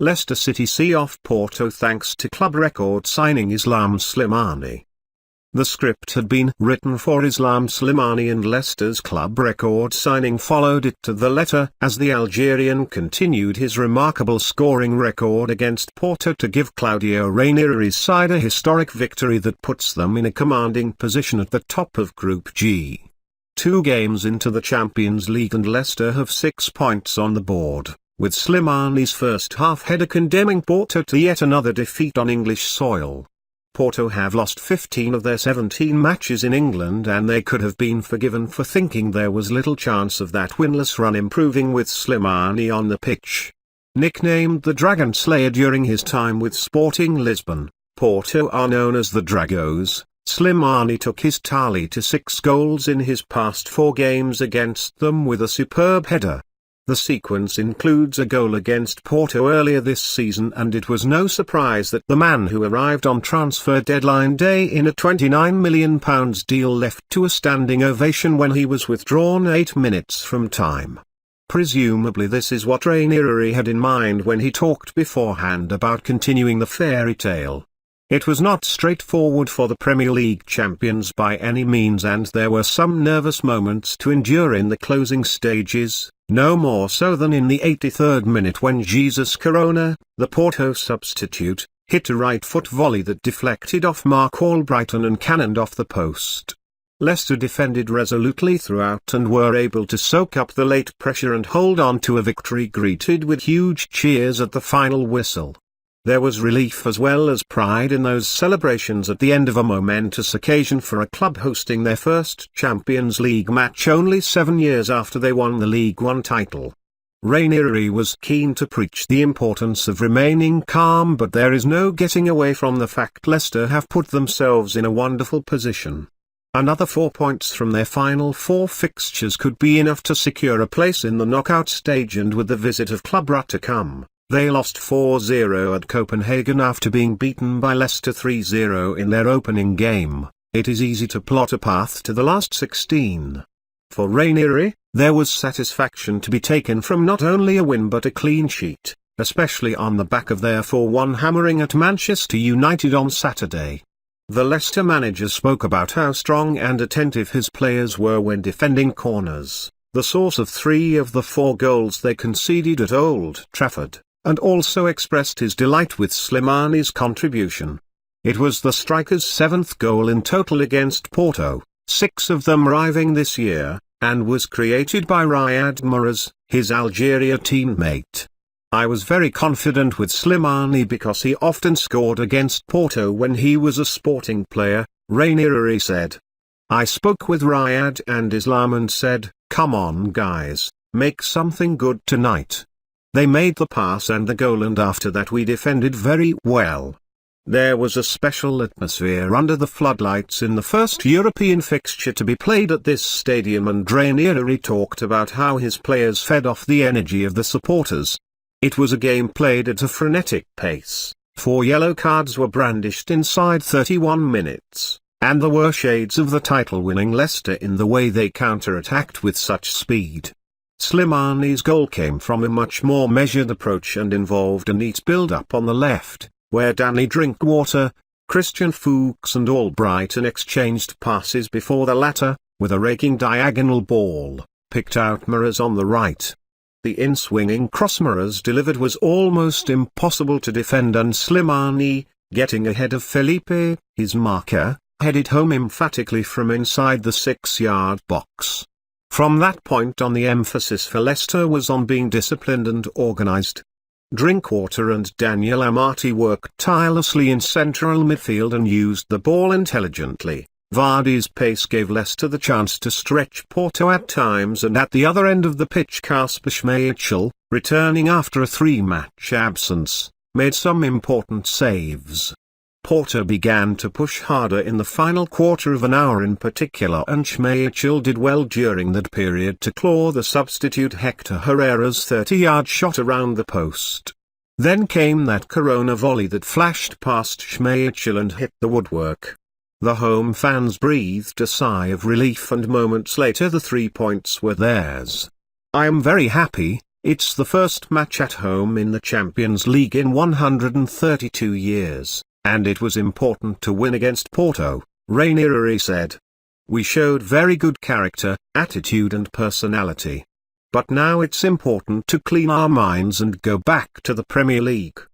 Leicester City see off Porto thanks to club record signing Islam Slimani. The script had been written for Islam Slimani and Leicester's club record signing followed it to the letter as the Algerian continued his remarkable scoring record against Porto to give Claudio Ranieri's side a historic victory that puts them in a commanding position at the top of Group G. 2 games into the Champions League and Leicester have 6 points on the board, with Slimani's first half header condemning Porto to yet another defeat on English soil. Porto have lost 15 of their 17 matches in England and they could have been forgiven for thinking there was little chance of that winless run improving with Slimani on the pitch. Nicknamed the Dragon Slayer during his time with Sporting Lisbon, Porto are known as the Dragos. Slimani took his tally to 6 goals in his past 4 games against them with a superb header. The sequence includes a goal against Porto earlier this season, and it was no surprise that the man who arrived on transfer deadline day in a £29 million deal left to a standing ovation when he was withdrawn 8 minutes from time. Presumably this is what Ranieri had in mind when he talked beforehand about continuing the fairy tale. It was not straightforward for the Premier League champions by any means, and there were some nervous moments to endure in the closing stages, no more so than in the 83rd minute when Jesus Corona, the Porto substitute, hit a right-foot volley that deflected off Mark Albrighton and cannoned off the post. Leicester defended resolutely throughout and were able to soak up the late pressure and hold on to a victory greeted with huge cheers at the final whistle. There was relief as well as pride in those celebrations at the end of a momentous occasion for a club hosting their first Champions League match only 7 years after they won the League One title. Ranieri was keen to preach the importance of remaining calm, but there is no getting away from the fact Leicester have put themselves in a wonderful position. Another 4 points from their final 4 fixtures could be enough to secure a place in the knockout stage, and with the visit of Club Brugge to come, they lost 4-0 at Copenhagen after being beaten by Leicester 3-0 in their opening game. It is easy to plot a path to the last 16. For Ranieri, there was satisfaction to be taken from not only a win but a clean sheet, especially on the back of their 4-1 hammering at Manchester United on Saturday. The Leicester manager spoke about how strong and attentive his players were when defending corners, the source of 3 of the 4 goals they conceded at Old Trafford, and also expressed his delight with Slimani's contribution. It was the striker's 7th goal in total against Porto, 6 of them arriving this year, and was created by Riyad Mahrez, his Algeria teammate. I was very confident with Slimani because he often scored against Porto when he was a Sporting player, Ranieri said. I spoke with Riyad and Islam and said, "Come on guys, make something good tonight." They made the pass and the goal, and after that we defended very well. There was a special atmosphere under the floodlights in the first European fixture to be played at this stadium, and Ranieri talked about how his players fed off the energy of the supporters. It was a game played at a frenetic pace, 4 yellow cards were brandished inside 31 minutes, and there were shades of the title-winning Leicester in the way they counter-attacked with such speed. Slimani's goal came from a much more measured approach and involved a neat build-up on the left, where Danny Drinkwater, Christian Fuchs and Albrighton exchanged passes before the latter, with a raking diagonal ball, picked out Mahrez on the right. The in-swinging cross Mahrez delivered was almost impossible to defend, and Slimani, getting ahead of Felipe, his marker, headed home emphatically from inside the 6-yard box. From that point on, the emphasis for Leicester was on being disciplined and organised. Drinkwater and Daniel Amati worked tirelessly in central midfield and used the ball intelligently. Vardy's pace gave Leicester the chance to stretch Porto at times, and at the other end of the pitch Kasper Schmeichel, returning after a 3-match absence, made some important saves. Porto began to push harder in the final quarter of an hour in particular, and Schmeichel did well during that period to claw the substitute Hector Herrera's 30-yard shot around the post. Then came that Corona volley that flashed past Schmeichel and hit the woodwork. The home fans breathed a sigh of relief, and moments later the 3 points were theirs. "I am very happy," It's the first match at home in the Champions League in 132 years, and it was important to win against Porto, Ranieri said. We showed very good character, attitude and personality. But now it's important to clean our minds and go back to the Premier League.